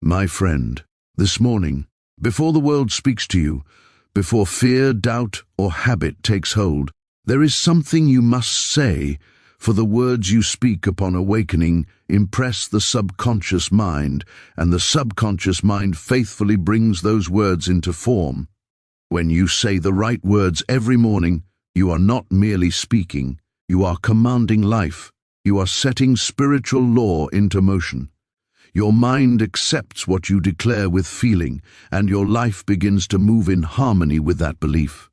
My friend, this morning, before the world speaks to you, before fear, doubt, or habit takes hold, there is something you must say, for the words you speak upon awakening impress the subconscious mind, and the subconscious mind faithfully brings those words into form. When you say the right words every morning, you are not merely speaking, you are commanding life, you are setting spiritual law into motion. Your mind accepts what you declare with feeling, and your life begins to move in harmony with that belief.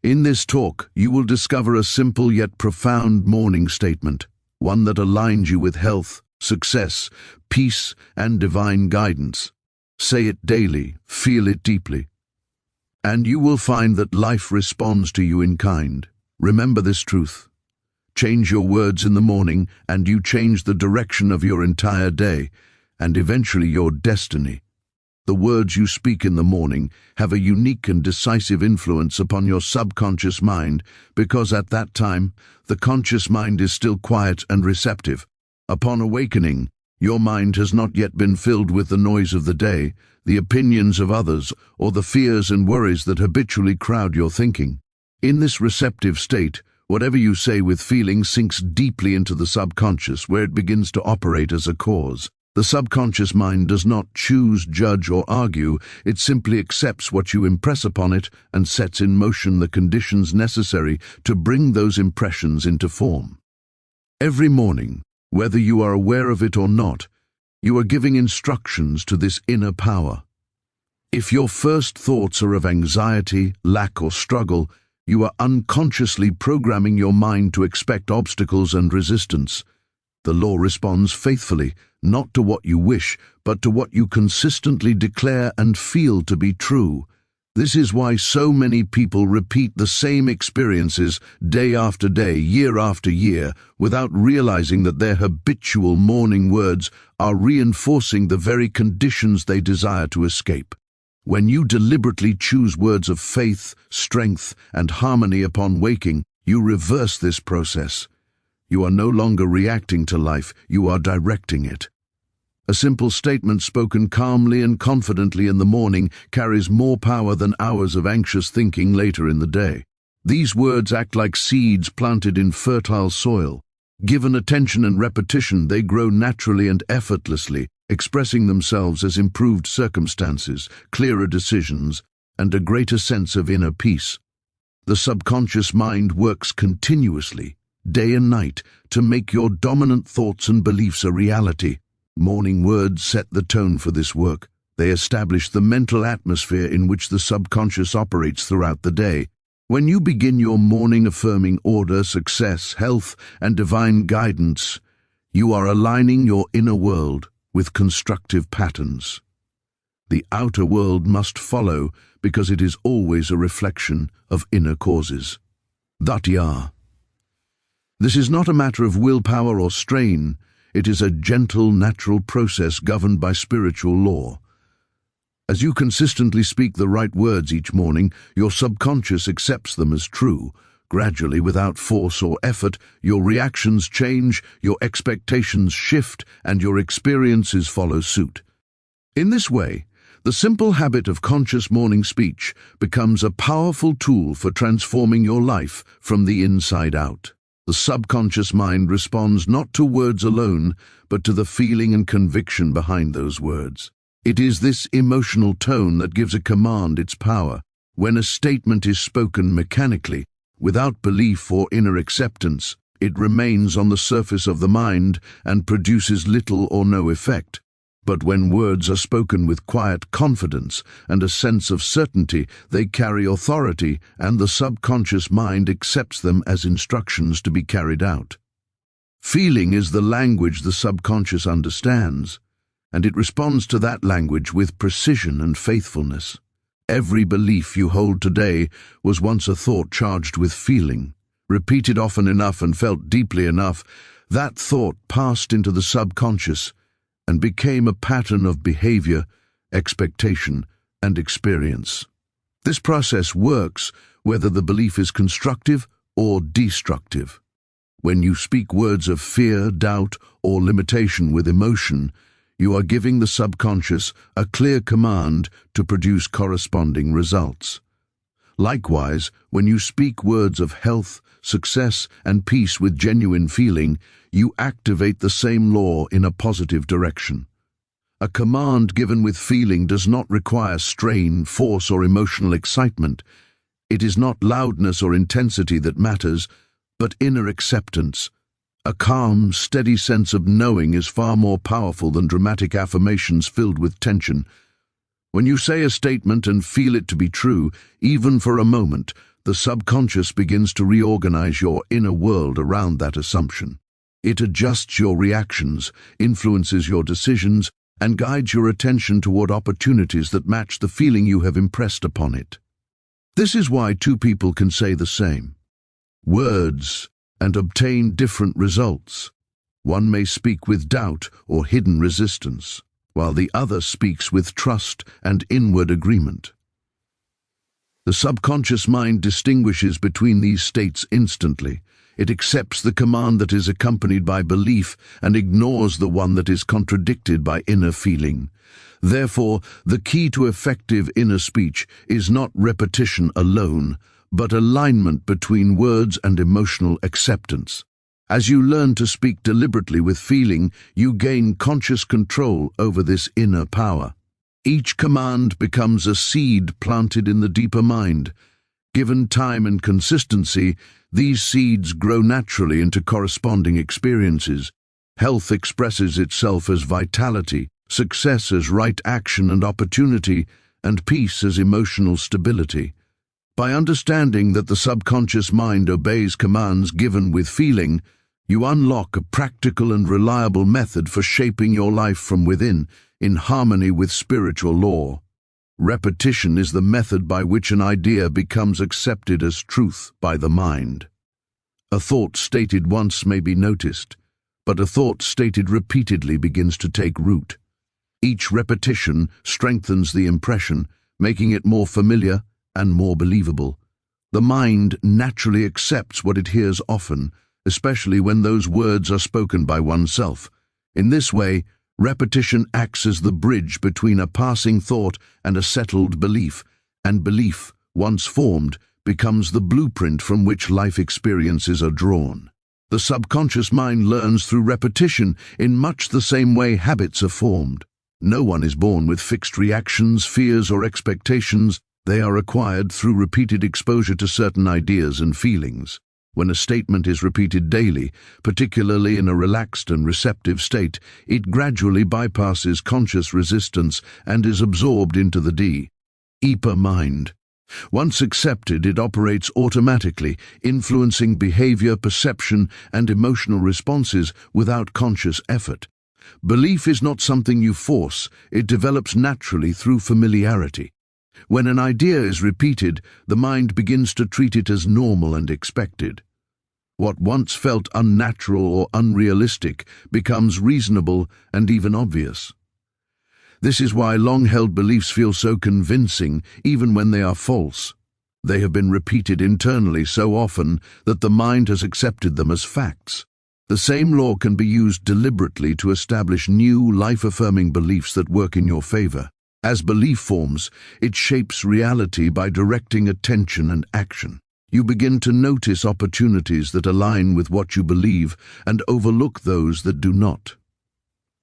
In this talk, you will discover a simple yet profound morning statement, one that aligns you with health, success, peace, and divine guidance. Say it daily, feel it deeply, and you will find that life responds to you in kind. Remember this truth. Change your words in the morning, and you change the direction of your entire day, and eventually your destiny. The words you speak in the morning have a unique and decisive influence upon your subconscious mind, because at that time, the conscious mind is still quiet and receptive. Upon awakening, your mind has not yet been filled with the noise of the day, the opinions of others, or the fears and worries that habitually crowd your thinking. In this receptive state, whatever you say with feeling sinks deeply into the subconscious, where it begins to operate as a cause. The subconscious mind does not choose, judge, or argue. It simply accepts what you impress upon it and sets in motion the conditions necessary to bring those impressions into form. Every morning, whether you are aware of it or not, you are giving instructions to this inner power. If your first thoughts are of anxiety, lack, or struggle, you are unconsciously programming your mind to expect obstacles and resistance. The law responds faithfully, not to what you wish, but to what you consistently declare and feel to be true. This is why so many people repeat the same experiences day after day, year after year, without realizing that their habitual morning words are reinforcing the very conditions they desire to escape. When you deliberately choose words of faith, strength, and harmony upon waking, you reverse this process. You are no longer reacting to life, you are directing it. A simple statement spoken calmly and confidently in the morning carries more power than hours of anxious thinking later in the day. These words act like seeds planted in fertile soil. Given attention and repetition, they grow naturally and effortlessly, expressing themselves as improved circumstances, clearer decisions, and a greater sense of inner peace. The subconscious mind works continuously, day and night, to make your dominant thoughts and beliefs a reality. Morning words set the tone for this work. They establish the mental atmosphere in which the subconscious operates throughout the day. When you begin your morning affirming order, success, health, and divine guidance, you are aligning your inner world with constructive patterns. The outer world must follow because it is always a reflection of inner causes. Dhatya. This is not a matter of willpower or strain. It is a gentle, natural process governed by spiritual law. As you consistently speak the right words each morning, your subconscious accepts them as true. Gradually, without force or effort, your reactions change, your expectations shift, and your experiences follow suit. In this way, the simple habit of conscious morning speech becomes a powerful tool for transforming your life from the inside out. The subconscious mind responds not to words alone, but to the feeling and conviction behind those words. It is this emotional tone that gives a command its power. When a statement is spoken mechanically, without belief or inner acceptance, it remains on the surface of the mind and produces little or no effect. But when words are spoken with quiet confidence and a sense of certainty, they carry authority, and the subconscious mind accepts them as instructions to be carried out. Feeling is the language the subconscious understands, and it responds to that language with precision and faithfulness. Every belief you hold today was once a thought charged with feeling. Repeated often enough and felt deeply enough, that thought passed into the subconscious and became a pattern of behavior, expectation, and experience. This process works whether the belief is constructive or destructive. When you speak words of fear, doubt, or limitation with emotion, You are giving the subconscious a clear command to produce corresponding results. Likewise, when you speak words of health, success, and peace with genuine feeling, you activate the same law in a positive direction. A command given with feeling does not require strain, force, or emotional excitement. It is not loudness or intensity that matters, but inner acceptance. A calm, steady sense of knowing is far more powerful than dramatic affirmations filled with tension. When you say a statement and feel it to be true, even for a moment, the subconscious begins to reorganize your inner world around that assumption. It adjusts your reactions, influences your decisions, and guides your attention toward opportunities that match the feeling you have impressed upon it. This is why two people can say the same words and obtain different results. One may speak with doubt or hidden resistance, while the other speaks with trust and inward agreement. The subconscious mind distinguishes between these states instantly. It accepts the command that is accompanied by belief and ignores the one that is contradicted by inner feeling. Therefore, the key to effective inner speech is not repetition alone, but alignment between words and emotional acceptance. As you learn to speak deliberately with feeling, you gain conscious control over this inner power. Each command becomes a seed planted in the deeper mind. Given time and consistency, these seeds grow naturally into corresponding experiences. Health expresses itself as vitality, success as right action and opportunity, and peace as emotional stability. By understanding that the subconscious mind obeys commands given with feeling, you unlock a practical and reliable method for shaping your life from within, in harmony with spiritual law. Repetition is the method by which an idea becomes accepted as truth by the mind. A thought stated once may be noticed, but a thought stated repeatedly begins to take root. Each repetition strengthens the impression, making it more familiar and more believable. The mind naturally accepts what it hears often, especially when those words are spoken by oneself. In this way, repetition acts as the bridge between a passing thought and a settled belief, and belief, once formed, becomes the blueprint from which life experiences are drawn. The subconscious mind learns through repetition in much the same way habits are formed. No one is born with fixed reactions, fears, or expectations. They are acquired through repeated exposure to certain ideas and feelings. When a statement is repeated daily, particularly in a relaxed and receptive state, it gradually bypasses conscious resistance and is absorbed into the deeper mind. Once accepted, it operates automatically, influencing behavior, perception, and emotional responses without conscious effort. Belief is not something you force, it develops naturally through familiarity. When an idea is repeated, the mind begins to treat it as normal and expected. What once felt unnatural or unrealistic becomes reasonable and even obvious. This is why long-held beliefs feel so convincing, even when they are false. They have been repeated internally so often that the mind has accepted them as facts. The same law can be used deliberately to establish new, life-affirming beliefs that work in your favor. As belief forms, it shapes reality by directing attention and action. You begin to notice opportunities that align with what you believe and overlook those that do not.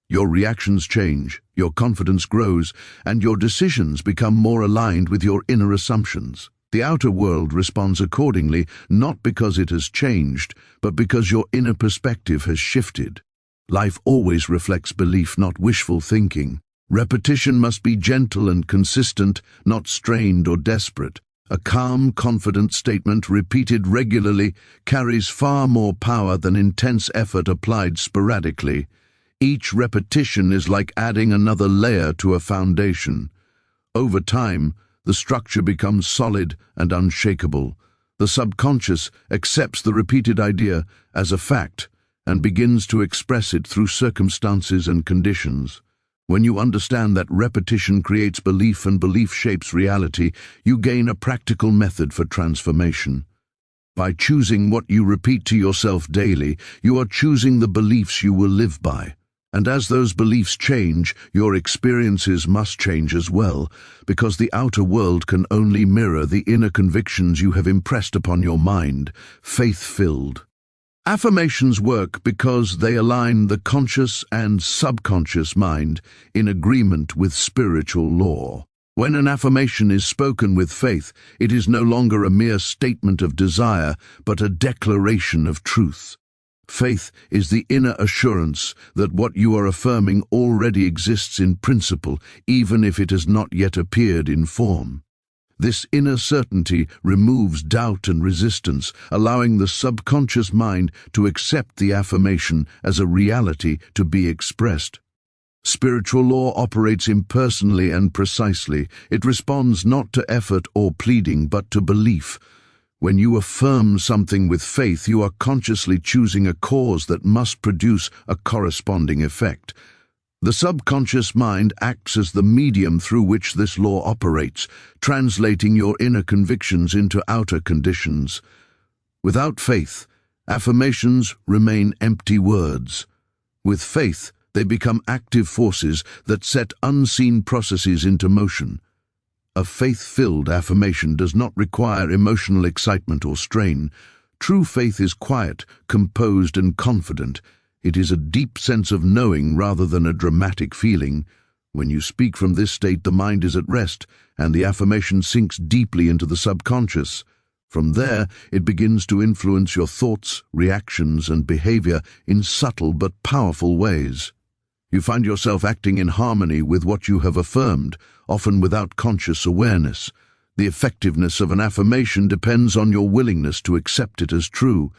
Your reactions change, your confidence grows, and your decisions become more aligned with your inner assumptions. The outer world responds accordingly, not because it has changed, but because your inner perspective has shifted. Life always reflects belief, not wishful thinking. Repetition must be gentle and consistent, not strained or desperate. A calm, confident statement repeated regularly carries far more power than intense effort applied sporadically. Each repetition is like adding another layer to a foundation. Over time, the structure becomes solid and unshakable. The subconscious accepts the repeated idea as a fact and begins to express it through circumstances and conditions. When you understand that repetition creates belief and belief shapes reality, you gain a practical method for transformation. By choosing what you repeat to yourself daily, you are choosing the beliefs you will live by. And as those beliefs change, your experiences must change as well, because the outer world can only mirror the inner convictions you have impressed upon your mind, faith-filled. Affirmations work because they align the conscious and subconscious mind in agreement with spiritual law. When an affirmation is spoken with faith, it is no longer a mere statement of desire, but a declaration of truth. Faith is the inner assurance that what you are affirming already exists in principle, even if it has not yet appeared in form. This inner certainty removes doubt and resistance, allowing the subconscious mind to accept the affirmation as a reality to be expressed. Spiritual law operates impersonally and precisely. It responds not to effort or pleading, but to belief. When you affirm something with faith, you are consciously choosing a cause that must produce a corresponding effect. The subconscious mind acts as the medium through which this law operates, translating your inner convictions into outer conditions. Without faith, affirmations remain empty words. With faith, they become active forces that set unseen processes into motion. A faith-filled affirmation does not require emotional excitement or strain. True faith is quiet, composed, and confident. It is a deep sense of knowing rather than a dramatic feeling. When you speak from this state, the mind is at rest, and the affirmation sinks deeply into the subconscious. From there, it begins to influence your thoughts, reactions, and behavior in subtle but powerful ways. You find yourself acting in harmony with what you have affirmed, often without conscious awareness. The effectiveness of an affirmation depends on your willingness to accept it as true.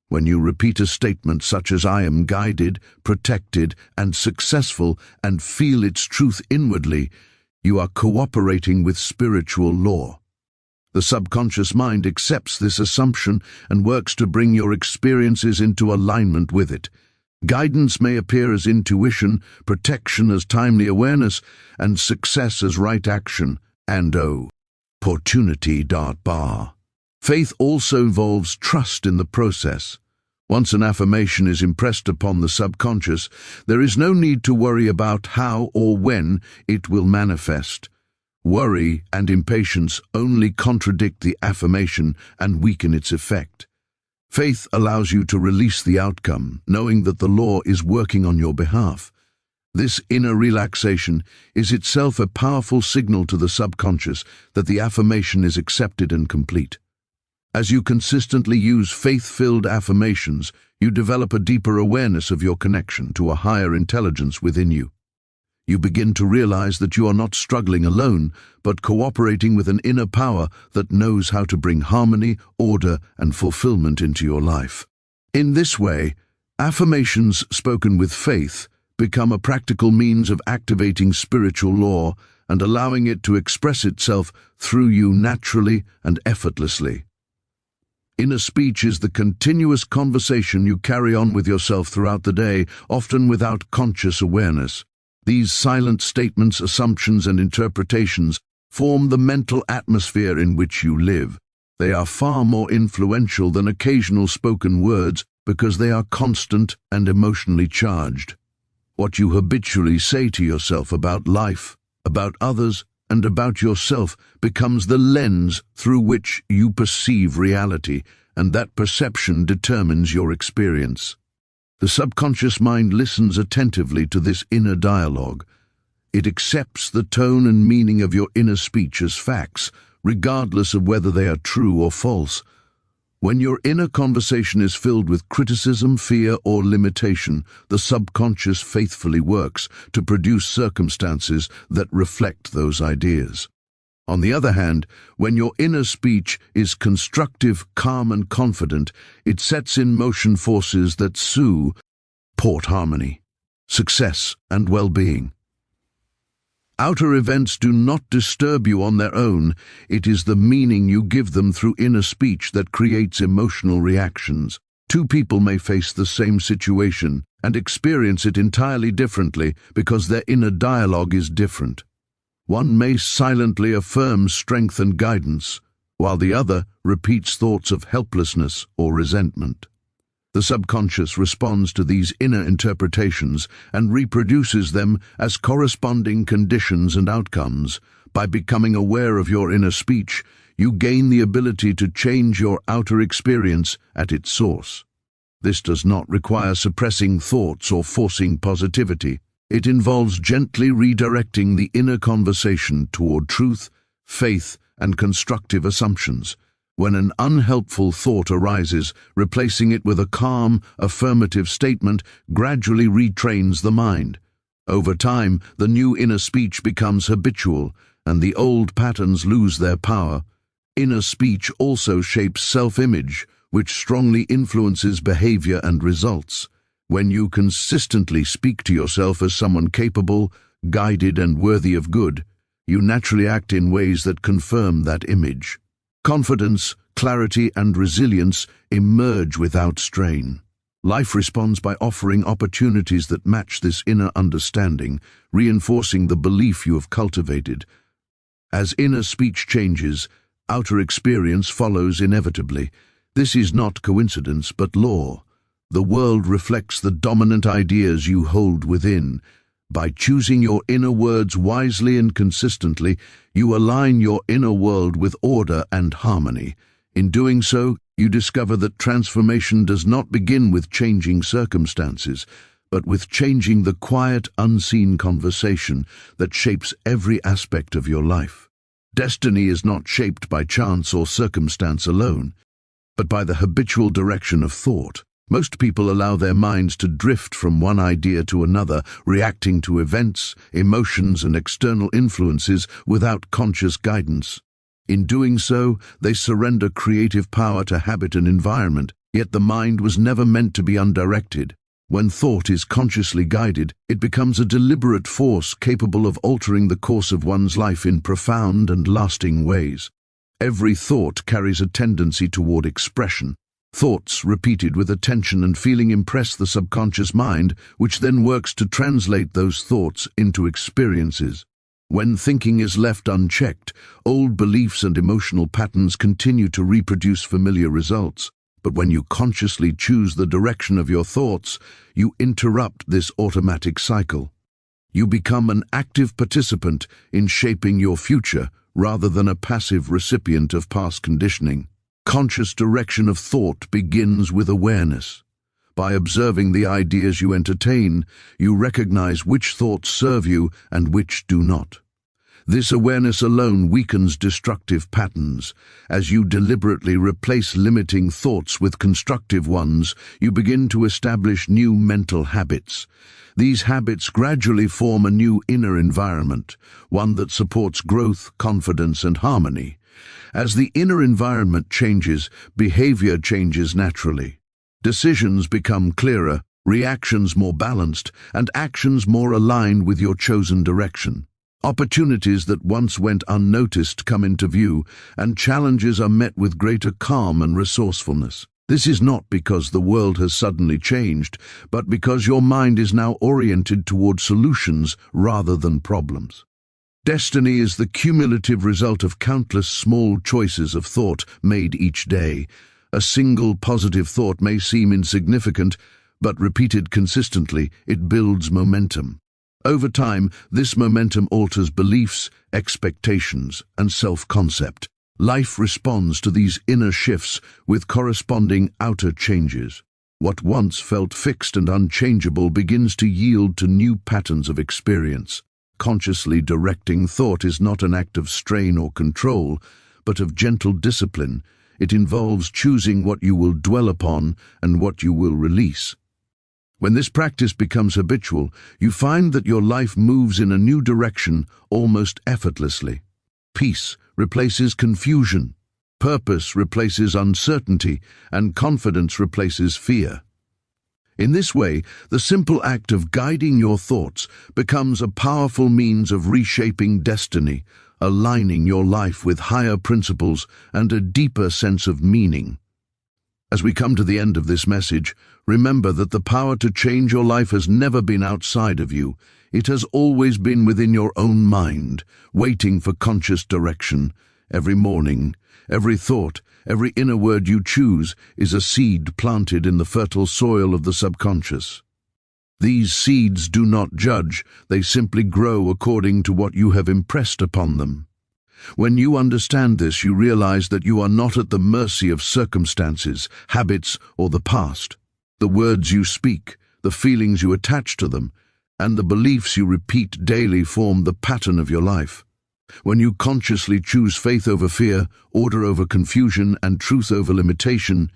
When you repeat a statement such as "I am guided, protected, and successful," and feel its truth inwardly, you are cooperating with spiritual law. The subconscious mind accepts this assumption and works to bring your experiences into alignment with it. Guidance may appear as intuition, protection as timely awareness, and success as right action, and opportunity. Faith also involves trust in the process. Once an affirmation is impressed upon the subconscious, there is no need to worry about how or when it will manifest. Worry and impatience only contradict the affirmation and weaken its effect. Faith allows you to release the outcome, knowing that the law is working on your behalf. This inner relaxation is itself a powerful signal to the subconscious that the affirmation is accepted and complete. As you consistently use faith-filled affirmations, you develop a deeper awareness of your connection to a higher intelligence within you. You begin to realize that you are not struggling alone, but cooperating with an inner power that knows how to bring harmony, order, and fulfillment into your life. In this way, affirmations spoken with faith become a practical means of activating spiritual law and allowing it to express itself through you naturally and effortlessly. Inner speech is the continuous conversation you carry on with yourself throughout the day, often without conscious awareness. These silent statements, assumptions, and interpretations form the mental atmosphere in which you live. They are far more influential than occasional spoken words because they are constant and emotionally charged. What you habitually say to yourself about life, about others, and about yourself becomes the lens through which you perceive reality, and that perception determines your experience. The subconscious mind listens attentively to this inner dialogue. It accepts the tone and meaning of your inner speech as facts, regardless of whether they are true or false. When your inner conversation is filled with criticism, fear, or limitation, the subconscious faithfully works to produce circumstances that reflect those ideas. On the other hand, when your inner speech is constructive, calm, and confident, it sets in motion forces that support harmony, success, and well-being. Outer events do not disturb you on their own. It is the meaning you give them through inner speech that creates emotional reactions. Two people may face the same situation and experience it entirely differently because their inner dialogue is different. One may silently affirm strength and guidance, while the other repeats thoughts of helplessness or resentment. The subconscious responds to these inner interpretations and reproduces them as corresponding conditions and outcomes. By becoming aware of your inner speech, you gain the ability to change your outer experience at its source. This does not require suppressing thoughts or forcing positivity. It involves gently redirecting the inner conversation toward truth, faith, and constructive assumptions. When an unhelpful thought arises, replacing it with a calm, affirmative statement gradually retrains the mind. Over time, the new inner speech becomes habitual, and the old patterns lose their power. Inner speech also shapes self-image, which strongly influences behavior and results. When you consistently speak to yourself as someone capable, guided, and worthy of good, you naturally act in ways that confirm that image. Confidence, clarity, and resilience emerge without strain. Life responds by offering opportunities that match this inner understanding, reinforcing the belief you have cultivated. As inner speech changes, outer experience follows inevitably. This is not coincidence, but law. The world reflects the dominant ideas you hold within. By choosing your inner words wisely and consistently, you align your inner world with order and harmony. In doing so, you discover that transformation does not begin with changing circumstances, but with changing the quiet, unseen conversation that shapes every aspect of your life. Destiny is not shaped by chance or circumstance alone, but by the habitual direction of thought. Most people allow their minds to drift from one idea to another, reacting to events, emotions, and external influences without conscious guidance. In doing so, they surrender creative power to habit and environment, yet the mind was never meant to be undirected. When thought is consciously guided, it becomes a deliberate force capable of altering the course of one's life in profound and lasting ways. Every thought carries a tendency toward expression. Thoughts repeated with attention and feeling impress the subconscious mind, which then works to translate those thoughts into experiences. When thinking is left unchecked, old beliefs and emotional patterns continue to reproduce familiar results. But when you consciously choose the direction of your thoughts, you interrupt this automatic cycle. You become an active participant in shaping your future rather than a passive recipient of past conditioning. Conscious direction of thought begins with awareness. By observing the ideas you entertain, you recognize which thoughts serve you and which do not. This awareness alone weakens destructive patterns. As you deliberately replace limiting thoughts with constructive ones, you begin to establish new mental habits. These habits gradually form a new inner environment, one that supports growth, confidence, and harmony. As the inner environment changes, behavior changes naturally. Decisions become clearer, reactions more balanced, and actions more aligned with your chosen direction. Opportunities that once went unnoticed come into view, and challenges are met with greater calm and resourcefulness. This is not because the world has suddenly changed, but because your mind is now oriented toward solutions rather than problems. Destiny is the cumulative result of countless small choices of thought made each day. A single positive thought may seem insignificant, but repeated consistently, it builds momentum. Over time, this momentum alters beliefs, expectations, and self-concept. Life responds to these inner shifts with corresponding outer changes. What once felt fixed and unchangeable begins to yield to new patterns of experience. Consciously directing thought is not an act of strain or control, but of gentle discipline. It involves choosing what you will dwell upon and what you will release. When this practice becomes habitual, you find that your life moves in a new direction almost effortlessly. Peace replaces confusion, purpose replaces uncertainty, and confidence replaces fear. In this way, the simple act of guiding your thoughts becomes a powerful means of reshaping destiny, aligning your life with higher principles and a deeper sense of meaning. As we come to the end of this message, remember that the power to change your life has never been outside of you. It has always been within your own mind, waiting for conscious direction. Every morning, every thought, Every inner word you choose is a seed planted in the fertile soil of the subconscious. These seeds do not judge, they simply grow according to what you have impressed upon them. When you understand this, you realize that you are not at the mercy of circumstances, habits, or the past. The words you speak, the feelings you attach to them, and the beliefs you repeat daily form the pattern of your life. When you consciously choose faith over fear, order over confusion, and truth over limitation,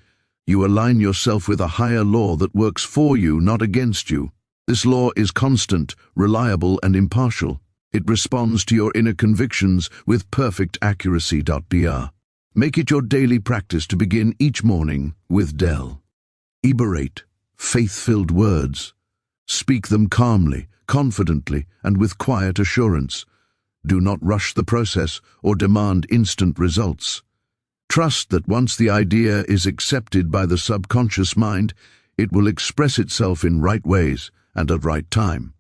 you align yourself with a higher law that works for you, not against you. This law is constant, reliable, and impartial. It responds to your inner convictions with perfect accuracy. Make it your daily practice to begin each morning with deliberate, faith-filled words. Speak them calmly, confidently, and with quiet assurance. Do not rush the process or demand instant results. Trust that once the idea is accepted by the subconscious mind, it will express itself in right ways and at right time.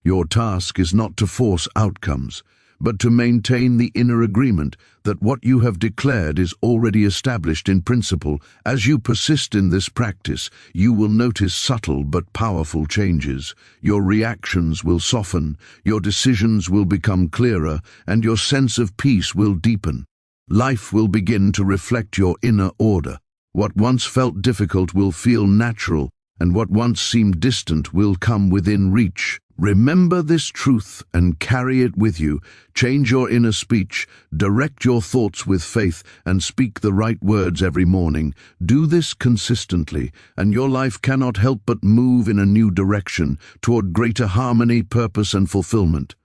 Your task is not to force outcomes, but to maintain the inner agreement that what you have declared is already established in principle. As you persist in this practice, you will notice subtle but powerful changes. Your reactions will soften, your decisions will become clearer, and your sense of peace will deepen. Life will begin to reflect your inner order. What once felt difficult will feel natural, and what once seemed distant will come within reach. Remember this truth and carry it with you. Change your inner speech, direct your thoughts with faith, and speak the right words every morning. Do this consistently, and your life cannot help but move in a new direction toward greater harmony, purpose, and fulfillment.